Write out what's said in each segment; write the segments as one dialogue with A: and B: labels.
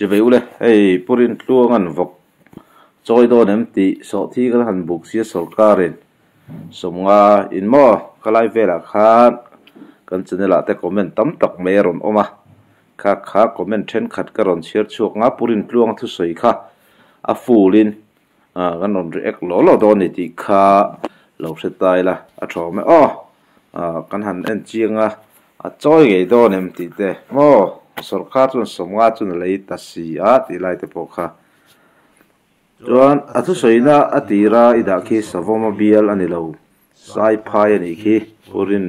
A: về ule hey purin tluang an vok choi don em ti so thi kan han buk sia sarkarin somnga in mo kalai vela khan kan channela te comment tam tak meron oma kha comment then khat karon share chuak nga purin tluang thu soi kha a fulin kan on react lo don ni ti kha lo se tai la a thome kan han en chianga a choi ge don em ti te mo sarkar chun somnga chun lei ta si a ti lai te pokha chuan a thu soina a tira ida khi savoma bial ani lo sai phai ani khi purin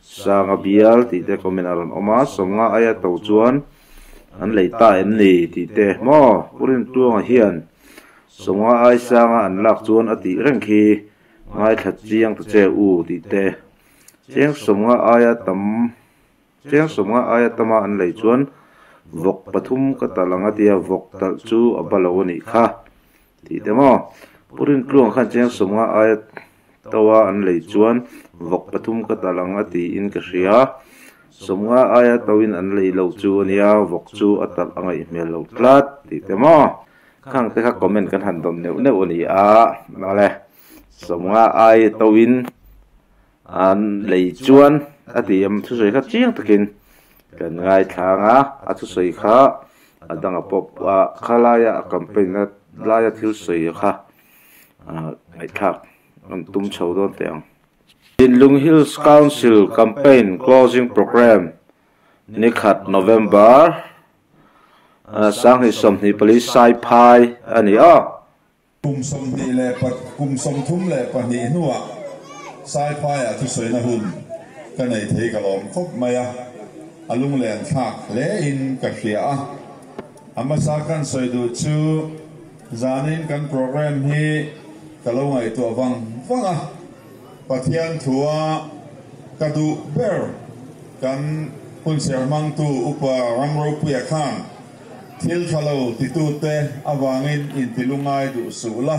A: sanga bial ti te comment aron oma somnga aya to chuan an lei ta en ni ti te mo purin tuanga hian somnga ai sanga an lak chuan a ti reng khi ngai that chiang tu che u ti te cheng somnga aya tama an lei chuan vok pathum ka talanga tia vok tal chu abalo ni kha ti te mo purin tluang khan cheng somnga aya tawa an lei chuan vok pathum ka talanga ti in ka hria somnga aya tawin an lei lo chu ania vok chu atal angai mel lo tlat ti te mo khang te kha comment kan han dom neu ani a male somnga ai tawin an lei chuan atiam thu soi kha chiang takin kan ngai thanga a thu soi kha adanga pop khalaya campaign na laya thil soi kha ai thak an tum chho don teang Linlung Hills Council campaign closing program nikhat November sang hi somni police sai phai ani
B: kum somni le pat kum som thum le pani nuwa sai phai a thu soi na hun kanai thei kalom khop maya alung len thak le in ka hria amasa kan soi du chu zanin kan program hi kalongai to wanga pathian thua kadu ber kan pun sermang tu upa ramro puya khan thil thalo titu te awangin in tilungai du sula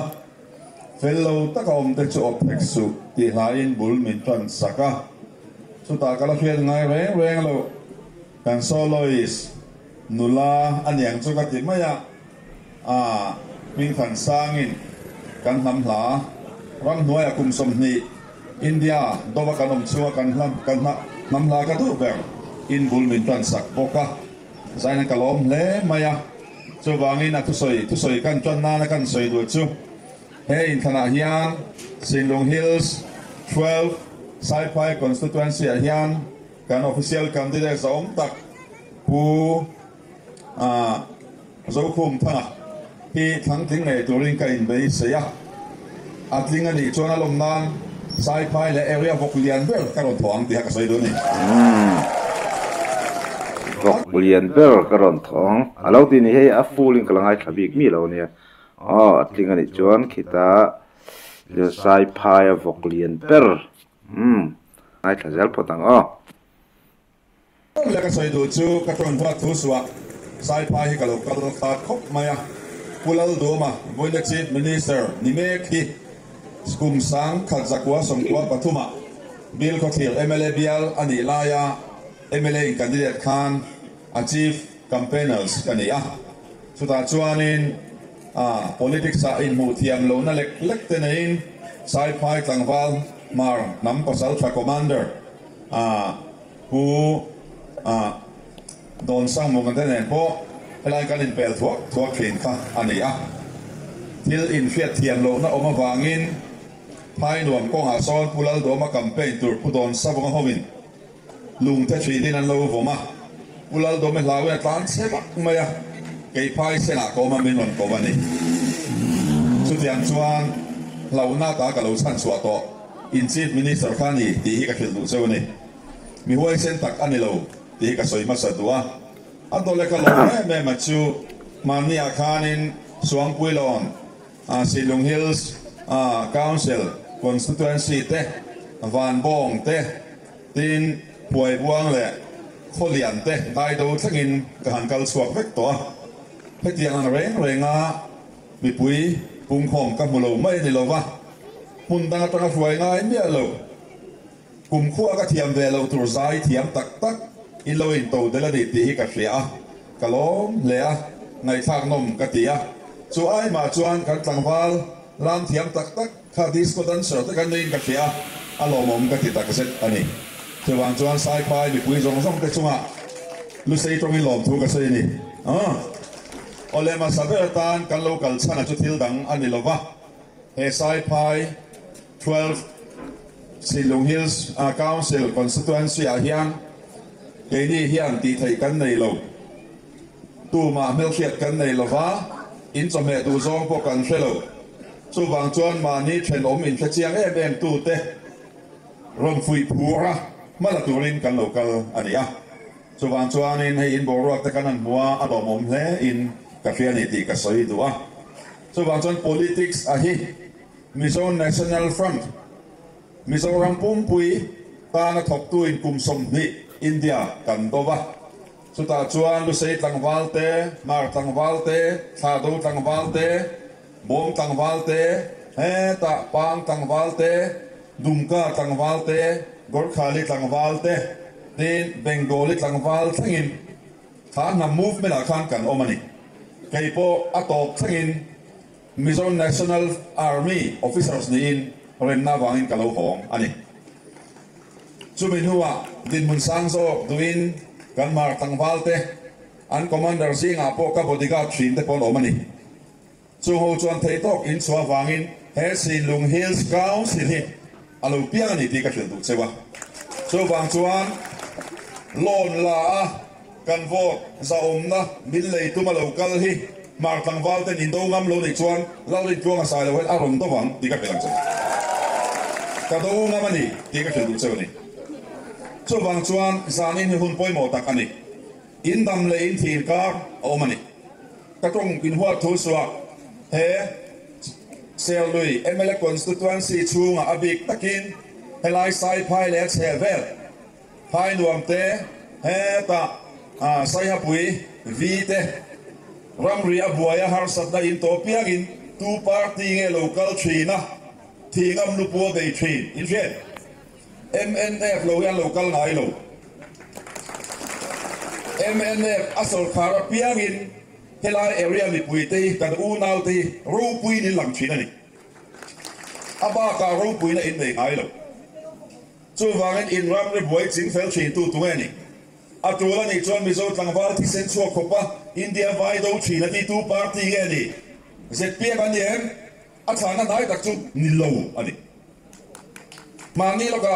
B: fellow takom te chu opek su ti lain bul min tan saka chuta kala khian ngai reng lo kan solois nula anyang chu ka ti maya min khan sangin kan namla rang nuai akum somni India doba kanom chua kan namla ka tu ber in bul min tan sak boka zaina kalom le maya chu wangin a thu soi kan chon na kan soi du chu he in thana hian Linlung Hills 12 Saipai constituency hian kan official candidate som tak pu zo khum thana hi thang ting nei turin ka in bei seya atling ani chona lom nan Saipai le area voklian ber karon thoang ti ha ka soi du ni
A: voklian ber karon thong alo ti ni he a fuling kalangai thabik mi lo nia atling ani chuan khita le Saipai voklian ber ai thajal potang
B: le ka soi du chu ka ton va thu suwa Saipai hi kalok ta khop maya pulal doma boile chief minister ni me khi skum sang khat zakwa somkwa pathuma bil ko thil MLA bial ani laya MLA candidate khan a chief campaigners kania chuta chuanin politics a in mu thiam lo na lek te nein Saipai tlangwal mar nam pasal tra commander who don sang mo kan ten po helai kan in pel thuak thin kha ania thil in fiat thiam lo na oma wangin phai nuam ko ha son pulal do ma campaign tur pudon sabong homin lung te thri din an lo voma pulal do me lawe tlan sebak maya kei phai sena ko ma min on ko bani chu tiang chuan launa ta ka lo san suwa to in chief minister khani ti hi ka khil du cheu ni mi huai sen tak ani lo ti ka soi ma sa tua adole ka lo me ma chu mania khanin suang puilon Linlung Hills council constituency te van bong te tin puai buang le kholian te dai do thangin ka han kal suak vek to hetiang an renga mi pui pung khom ka mulo mai ni lo wa mun dang ta fuai ngai mi lo kum khua ka thiam ve lo tur zai thiam tak in lo in to de la di ti ka hria kalom le ngày thang nom cái tia chú ai mà chuan kan tlang val lam thiam tak tak kha disco dancer te kan nin ka thia alo mom ka ti tak set ani chu wang chuan sai pai mi pui zong zong te chunga lu sei tong in lom thu ka sei ni ole ma saber tan kan local chana chu thil dang ani lova he sai pai 12 Silong Hills Council constituency a hian ke ni hian ti thei kan nei lo tu ma mel khiat kan nei lova in cho mẹ tu zong po kan fellow chu wang chuan ma ni then om in chiang em tu te rom fui phura mala turin kan local ania chu wang chuan in hei in boruak te kan an mua adom om hle in ka fia ni ti ka soi du a chu wang chuan politics a hi Mizo National Front Mizoram pumpui ta na thok tu in kum som ni India kan dova chu ta chuan lu sei tlang walte mar tlang walte tha do tlang walte bom tlang walte he ta pang tlang walte dumka tlang walte gorkhali tlang walte din bengali tlang wal thangin kha na movement a khan kan omani kaipo atop thangin Mizo National Army officers ni in ren na wangin kalau hong ani chumin huwa din mun sang so duin kan mar tang walte an commander singa po ka bodyguard thin te pon omani chu ho chuan thei tok in chua wangin he Silong Hills Council hi alo piang ni ti ka thil du chewa chu wang chuan lon la a kan vote za omna min lei tu ma local hi mar tang walte in do ngam lo ni chuan lo ri chuang a sai lo a rom to wang ti ka pelang chu ka do ngam ani ti ka thil du chewa ni chu wang chuan zanin hi hun poi mo tak ani in dam le in thir kar omani ka tong in huat thu suwa he sel lui MLA constituency chunga abik takin helai sai phai le chevel phai nuam te he ta sai ha pui vi te ramri abuaya har satna in to piagin tu party nge local china thingam lu po dei thin in fen MNF lo yan local ngai lo MNF asol khara piangin helai area mi pui te kan u nau te ro pui ni lang china ni aba ka ro pui na in nei ngai lo chu wangen in ram le boy chin fel chin tu ngani atula ni chuan mi zo tlang war thi sen chuak khopa India vai do china ti tu party nge ni zet pia kan yen a chana nai tak chu ni lo ani mani lo ka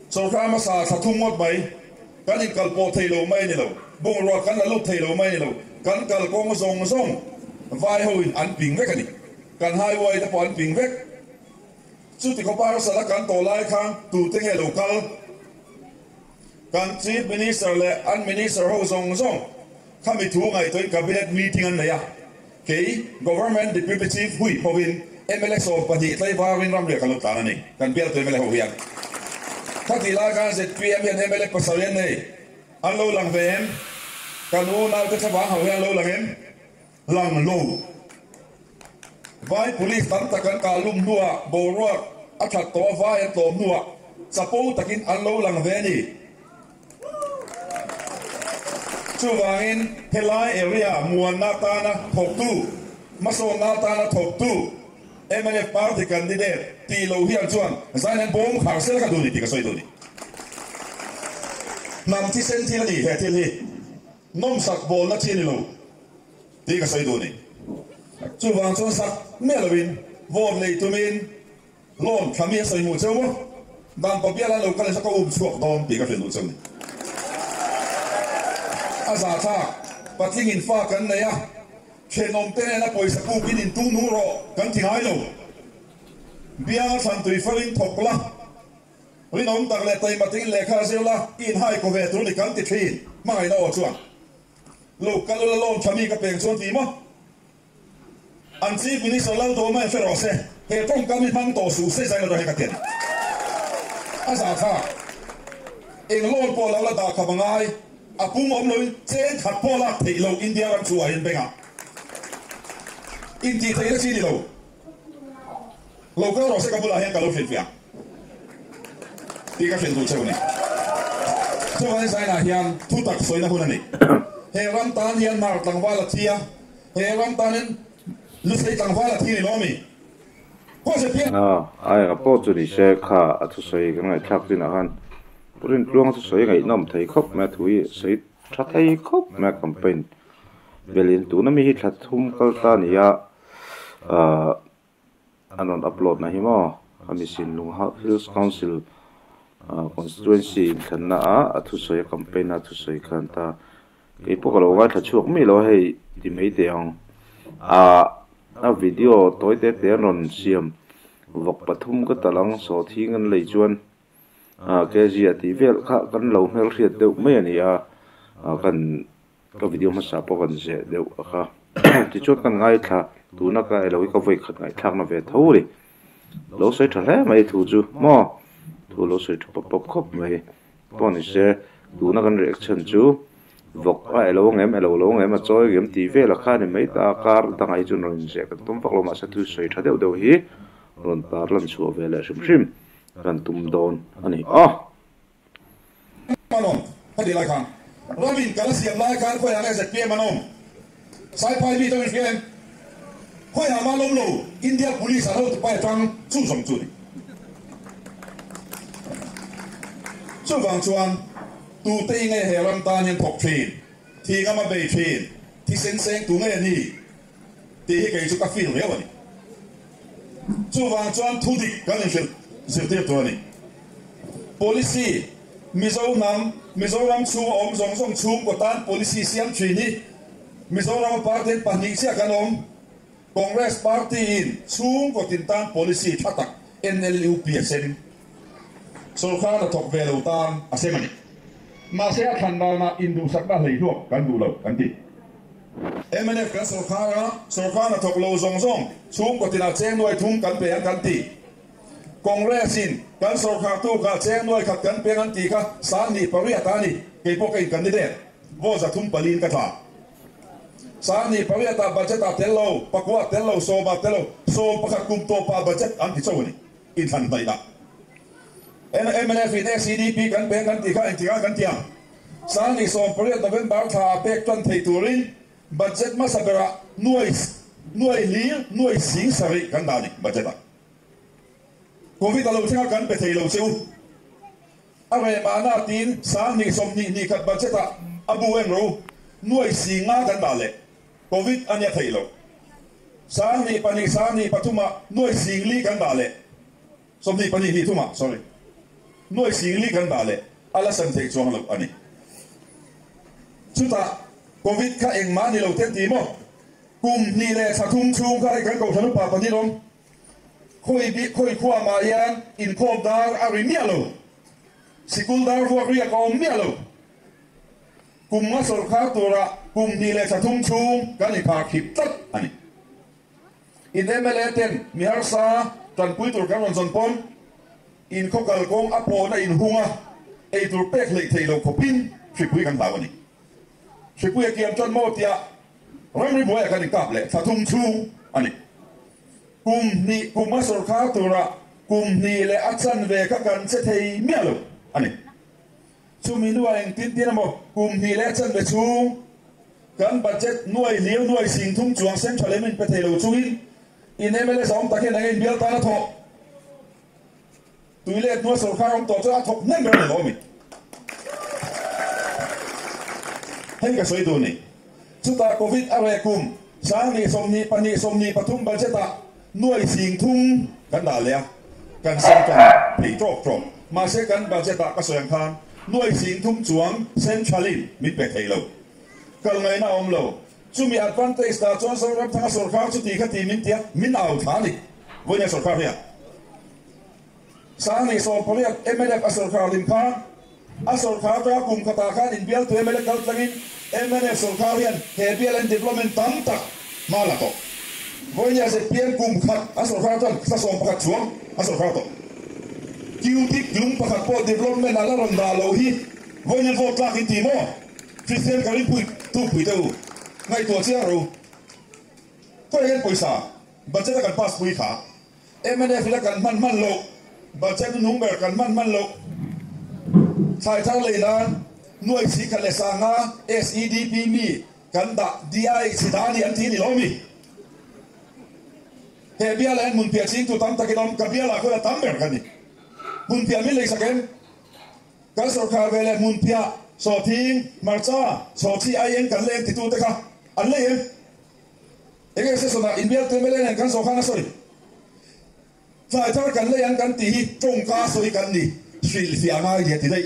B: so kama sa thum mot mai kan in kal po thei lo mai ni lo bung ro kan la lo thei lo mai ni lo kan kal kong zong vai ho in an ping vek ani kan hai wai ta pon ping vek chu ti ko par sa la kan to lai khang tu te nge local kan chief minister le an minister ho zong khami thu ngai toi cabinet meeting an ya ke government deputy chief hui povin MLA so padi tlai warin ram le kan ta na ni kan bel to MLA ho hian thati la kan se PM hian MLA pasalian nei an lo lang ven kan u nau te thawang ho hian lo lang em lang lo vai police tam takan ka lum nuwa boruak athat to vai to nuwa sapo takin an lo lang ve ni chu wangin helai area muan na ta na thok tu maso na ta na thok tu MLA party candidate ti lo hian chuan zainan bom khar sel ka du ni ti ka soi du ni nam ti sen ti ni he ti hi nom sak bol na ti ni lo ti ka soi du ni chu wang chuan sak melawin vot lei tumin lon khamia soi mu cheu mo dan pa bia la lo ka le sa ko chuak don ti ka hlen du cheu ni aza tha patling in fa kan na ya chenom te na poisa ku pin in tu nu ro kan ti hai lo bia san tui falin thokla ri nom tak le tai mating le kha zela in hai ko ve tu ni kan ti thin mai no chuan lo ka lo lom chami ka peng chuan ti mo an chi minister lo do mai fero se he tong ka mi mang to su se sai lo he ka ten aza tha eng lon po la da kha bangai apung om loi chen khat po la thei lo India ram chu ai benga in ti thei la chi ni lo ka ro se ka bula hen ka lo fin fia ti ka fin du cheu ni chu ai sai na hian thu tak soi na hun ani he ram tan hian mar tang wala thia he ram tanin lu sei tang wala thi ni lomi ko se pia
A: ai ga po chu ni se kha a thu sei ga ngai thak tin a han purin tluang thu sei ngai nom thei khop ma thui sei tha thei khop ma campaign belin tu na mi hi that thum kal ta ni ya anon upload na hi mo amisin lung hills council constituency thanna a thu sei campaign a thu sei khan ta ke pokalo wa tha chuak mi lo hei ti mei te ang a video toy te non siam vok pathum ka talang so thi ngan lei chuan ke zia ti vel kha kan lo mel riat deuh mai ani kan ka video ma sa po kan se deuh kha ti chot kan ngai tha tu na ka eloi ka voi khat ngai thak na ve thori lo sei tha le mai thu chu mo thu lo sei pop khop mai pon se tu na kan reaction chu vok elo ngem a choi gem ti ve la kha ni mai ta kar tangai chu non se ka tum pak lo ma sa thu sei tha deuh deuh hi ron tar lan chu ve la shim kan tum don ani
B: manom hadi lai khan Robin kala siam lai khan ko ya se pe manom sai pai mi to ni fian ko ya ma lom lo India police a lo to pai tang chu som chu ni chu wang chuan tu te nge he ram ta nyen thok thin thi ga ma be thin thi seng tu nge ni ti hi ke chu ka fi lo ni chu wang chuan thu dik kan ni te to ni policy Mizoram chu om zong chu ko tan policy siam thri ni Mizoram party pahning sia kan om Congress party in chung ko tin tan policy thatak NLUP sen so kha ta thok ve lo tan asemani ma se khan na indu sakba lei do kan du lo kan ti MNF ka so kha na thok lo zong chung ko tin a cheng noi thum kan pe kan ti Congress in kan sarkar tu ka cheng noi khat kan pe kan ti kha san ni pariya ta ni ke po kai candidate vo za thum palin ka tha san ni pariya ta budget a tello pakwa tello so pakhat kum to pa budget an ti chawni in than bai da MNF in CDP kan pe kan ti kha in ti kan tiang san ni so pariya November tha pek ton thei turin budget ma sabera nuai sing sari kan da ni budget a Covid alo thinga kan pe thei lo chu are ma na tin sang ni som ni khat budget a abu en ro nuai singa kan da le Covid anya thei lo sang ni patuma nuai sing li kan da le som ni pani hi thuma sorry nuai sing li kan da le ala san thei chuang lo ani chuta Covid ka eng ma ni lo te ti mo kum ni le sa thum chung ka kan ko thanu pa pani rom khoi khua ma yan in khom dar ari mialo sikul dar vo ria ko mialo kum ma sor kha tora kum ni le sa thum chung kan ni pha khip tat ani in emeleten mi har sa tan pui tur kan ron pon in khokal kong apo na in hunga ei tur pek le thei lo khopin pui kan bawani pui kiam chon mo tia ram boya kan kap le sa thum chung ani kum ma sor kha tura kum ni le achan ve ka kan che thei mialo ani chu mi nu ang tin mo kum ni le achan ve chu kan budget nuai liu nuai sing thum chuang central emin pe thei lo chu in emele som ta ke na in bial ta na tho tu le nu sor kha rom to cha thok nem ber lo mi hei ka soi tu ni chu ta covid are kum sang ni som ni pathum budget ta nuôi sinh thung kan da le kan sen kan plei trok ma se kan ba je ta ka soyang khan nuôi sinh thung chuang centralin mi pe thei lo kal ngai na om lo chu mi advantage da chon so ram thang sor kha chu ti kha ti min tia min au tha ni vo nya sor kha ya sa ni so pole MNF asor kha lim kha asor kha ta kum khata khan in bial tu MNF kal tlangin MNF sor kha hian he bial and development tam tak mala to voi nhà sẽ biến cùng khát asol khát thôi, sa som khát xuống asol khát thôi. Kiu tik lung khát po development ala ron da lo hi, voi nhà vote lak ti mo. Christian kali pui tu pui tu, ngay tua chia rồi. Thôi hết pui sa, budget akan pas pui kha. MNF la kan man lo, budget number kan man lo. Sai thang le dan, nuôi sĩ khăn lệ sang nga SEDP mi kan da DI sidani an thi ni lomi he bia la mun pia ching tu tam takinom ka bia la ko la tam ber kan ni mun pia mi le saken ka sarkar vele mun pia so thing marcha so thi ayen kan le ti tu ta ka an le em ege se so na in bia te mele kan so khana soi phải thar kan le an kan ti hi tong ka soi kan ni fil fi angai dia ti dai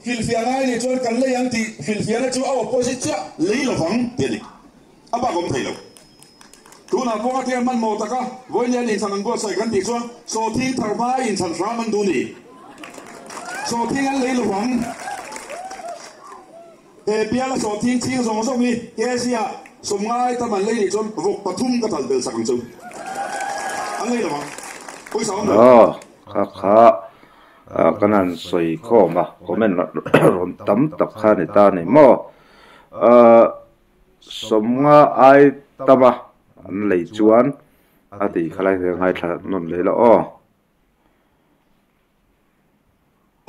B: Philippines này cho cần lấy anh thì Philippines chú Âu opposite lấy lo phẳng tiền đi, à bà cũng thấy đâu, tu nào có cái man mồ ta cả, với nhà in sang Anh sai cần thì cho, so thi thằng ba in sang Pháp man tu đi, so thi anh lấy lo phẳng, để bây giờ so thi chi xong xong đi, cái gì à, xong ngay ta mình lấy đi cho vượt bắt thum cái thằng del sang chung, anh lấy lo phẳng, ôi sao
A: không? Khá cái này soi khó mà comment rồi tấm tập khai này ta này mà sống ai tâm à anh lấy chuan thì khai lại thì ngay là nó lấy lo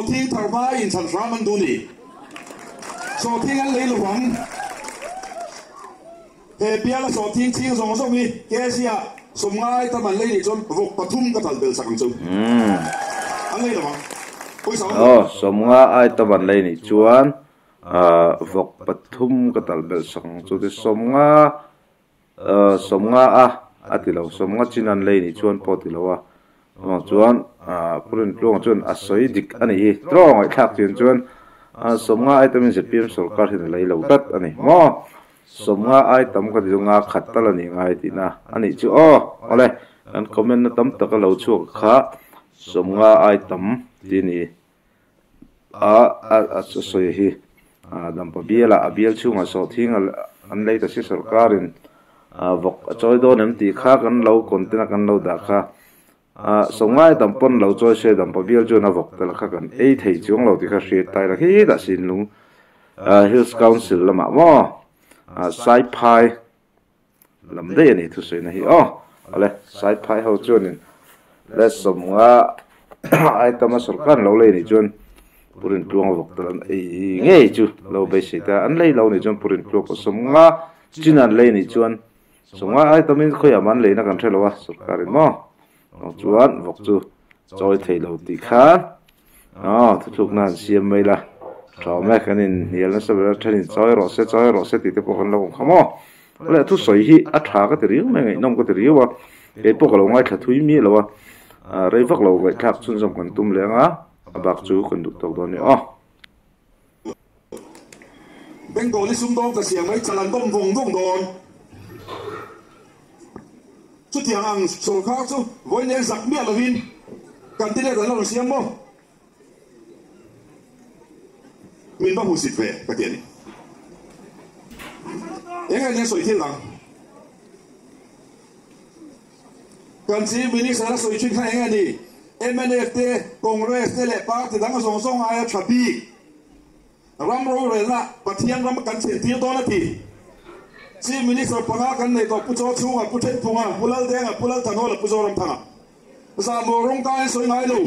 B: thi thằng ba in sản phẩm mình tu đi so thi anh lấy lo phẳng để bây giờ so thi chi xong xong đi cái gì à sống ngay ta mình lấy đi cho vượt bắt thum cái thằng del sang chung anh lấy lo phẳng
A: sống ai tâm anh lấy này chuan vọc bát thum cái tal bel sang cho thì sống thì lâu sống chín anh lấy này chuan po thì lâu chuan purin luôn chuan soi dik anh ấy trông ai khác chuyện chuan sống ai tâm mình sẽ PM sarkar thì lấy lâu tất anh ấy mà sống ai tâm cái điều ngã khát ta là ngay thì na anh ấy chứ ole anh comment nó tâm tất cái lâu chuột khá sống ai tâm thì ni soi hi dam pa biela abiel chunga so thinga an leita si sarkarin vok choi do nem ti kha kan lo kontina kan lo da kha songai dam pon lo choi se dam pa biel chuna vok tel kha kan ei thei chung lo ti kha hriat tai la hi da sin lu Hills Council lama mo sai phai lam de ni thu sei na hi ale sai phai ho chunin le somnga ai tama sarkar lo le ni chun purin tuang vok talan ei nge chu lo be sita an lei lo ni chun purin tuang ko somnga chinan le ni chuan somnga ai tamin khoya man le na kan thelo wa sarkarin mo chuan vok chu choi thei lo ti kha thuk nan siam mai la thaw me kanin hial na sabra thanin choi ro se ti te pokhan lo khamo le thu soi hi a tha ka ti riu me ngai nom ka ti riu wa e pok lo ngai tha thui mi lo wa rei vak lo ngai thak chun jom kan tum lenga bác chú còn được tàu đó nữa.
B: Bên cạnh này xung đột cái xiềng mấy chăn đông vùng đồn. Chút tiếng Anh sổ khác chú với những giặc miệt là vin. Cần tin là nó xiềng không? Mình bắt hụt xịt về cái tiền này. Những cái này sôi thiên lặng. Cần chỉ mình sẽ là sôi chuyên khai cái này. MNFT Congress te le party dang song ai thabi ram ro re na pathian ram kan se ti to na ti chi minister panga kan nei to pu cho chu pu the punga pulal de nga pulal thano la pu zo ram thanga sa mo rong kai soi ngai lo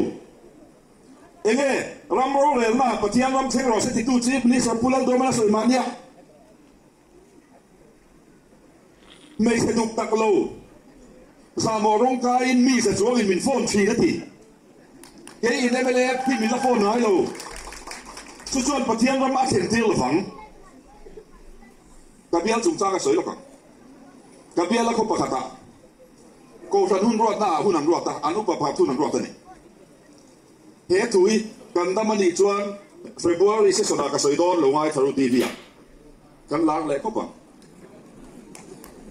B: enge ram ro re na pathian ram se ro se ti tu chi minister pulal do ma soi mania me se duk tak lo sa mo rong kai in mi se zo in min phone chi na ti cái in đây bây thì mình là phone nói rồi, chú chuan bắt thiên ram ác hiện tiêu là phẳng, cái biên chúng ta cái sới là phẳng, cái biên là không bắt ta, cô phần hun ruột na hun ăn ruột ta, anh úp bạc hun ăn ruột ta này, hết tuổi cần ta mình đi chuan, February sẽ sửa cái sới đó lâu ngày thầu TV à, cần láng lại không phẳng,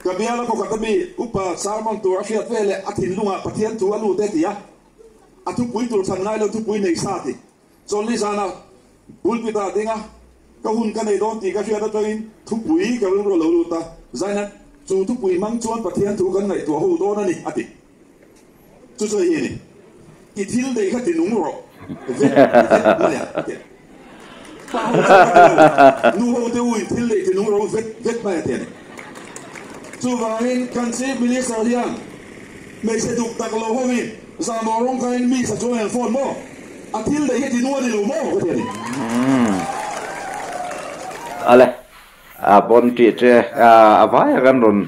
B: cái biên là không bắt bị úp bạc sao mangตัวphiệt về lại ác hiện luôn à, bắt thiên thua luôn đấy thì à. Atu pui tu san ngai lo tu pui nei sa ti chon li sana bul pi ta dinga ka hun ka nei don ti ka fia da toin tu pui ka lo lo lu ta zaina chu tu pui mang chuan pathian tu kan ngai tu ho do na ni ati chu chu hi ni ki thil dei ka ti nung ro nu ho te ui thil dei ti nung ro vet mai ti chu va in kan se minister hian me se duk tak lo ho min sa mo rong kain mi sa joen phone mo atil de he ti no ni lo mo ko te ni
A: ale bon ti che vai kan ron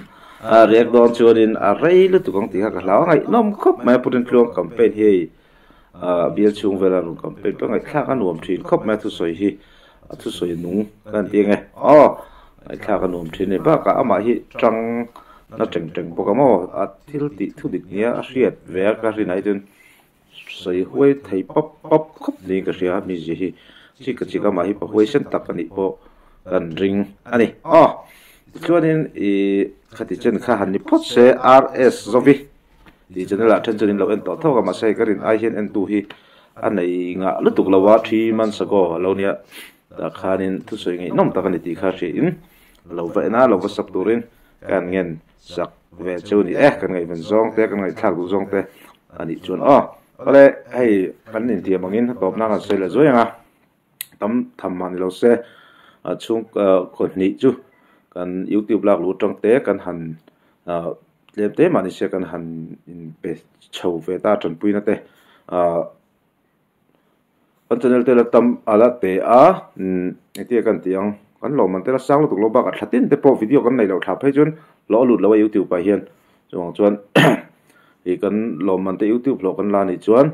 A: riak don chuanin rei lu tu kong ti ka hlaw ngai nom khop mai putin tlong campaign hi bial chung vela ron campaign pa ngai thla kan nuam thin khop mai thu soi hi thu soi nu kan ti nge ngai thla kan nuam thin ba ka ama hi tang na teng pokamo thil ti thu dik nia riat ve ka ri nai tun soi huai thei pop khop ni ka ria mi ji hi chi ka ma hi pa huai sen tak ani po kan ring ani chuanin khati chen kha han ni phot se rs zovi di channel a then chunin lo en to thoka ma sei karin ai hian en tu hi anei nga lutuk lawa 3 months ago lo nia da khanin thu soi ngai nom takani ti kha ri in lo va na lo va sap turin kan ngen sak ve chuni kan ngai ben zong te kan ngai thak du zong te ani chun ole hei kan nin ti mangin top na kan sei la zoyanga tam tham man lo se chung kon ni chu kan YouTube lak lu tong te kan han lem te mani se kan han in pe chho ve ta tron puina te kan channel te la tam ala te eti kan tiang kan lo man te la sang lu tuk lo ba ka thatin te po video kan nei lo tha phei chun lo lut lo YouTube pa hian chuan hi kan lo man te YouTube lo kan la ni chuan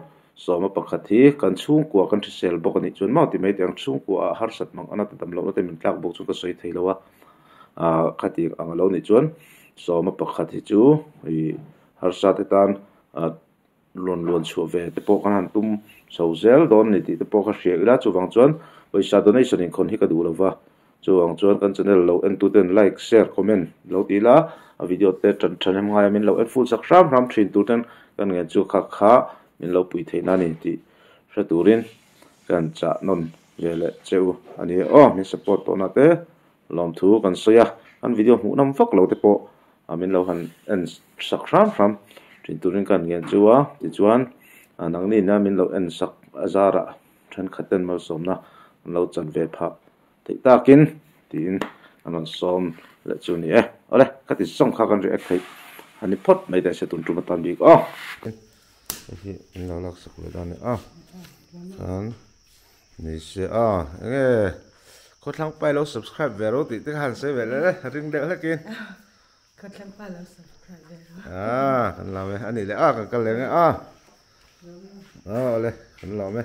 A: so ma pakhat hi kan chung kwa kan sel bok ani chuan mau ti mai tiang chung kwa har sat mang ana tam lo te min tlak bok chu ka soi thei lo wa khati ang lo ni chuan so ma pakhat hi chu hi har sa te tan lon chu ve te po kan han tum so zel don ni ti te po ka hriak ila chu wang chuan paisa donation in khon hi ka du lo wa chu wang chuan kan channel lo en tu ten like share comment lo ti la video te than em ngai min lo en full sak ram thin tu ten kan nge chu kha min lo pui theina ni ti hra turin kan cha non yele cheu ani min support to na te lom thu kan soya an video mu nam vak lo te po min lo han en sak ram thin turin kan nge chuwa ti chuan nang ni na min lo en sak azara than khaten mal somna lo chan ve pha thei takin tin anon som le chu ni ole kati song kha kan react thei ani phot mai da se tun tu matan bi hi lo lak sak le dan kan ni se nge ko thlang pai lo subscribe ve ro ti te han se ve le ring de la kin
C: ko thlang pai lo subscribe ve ro
A: kan la me ani le kan le nge ole kan la me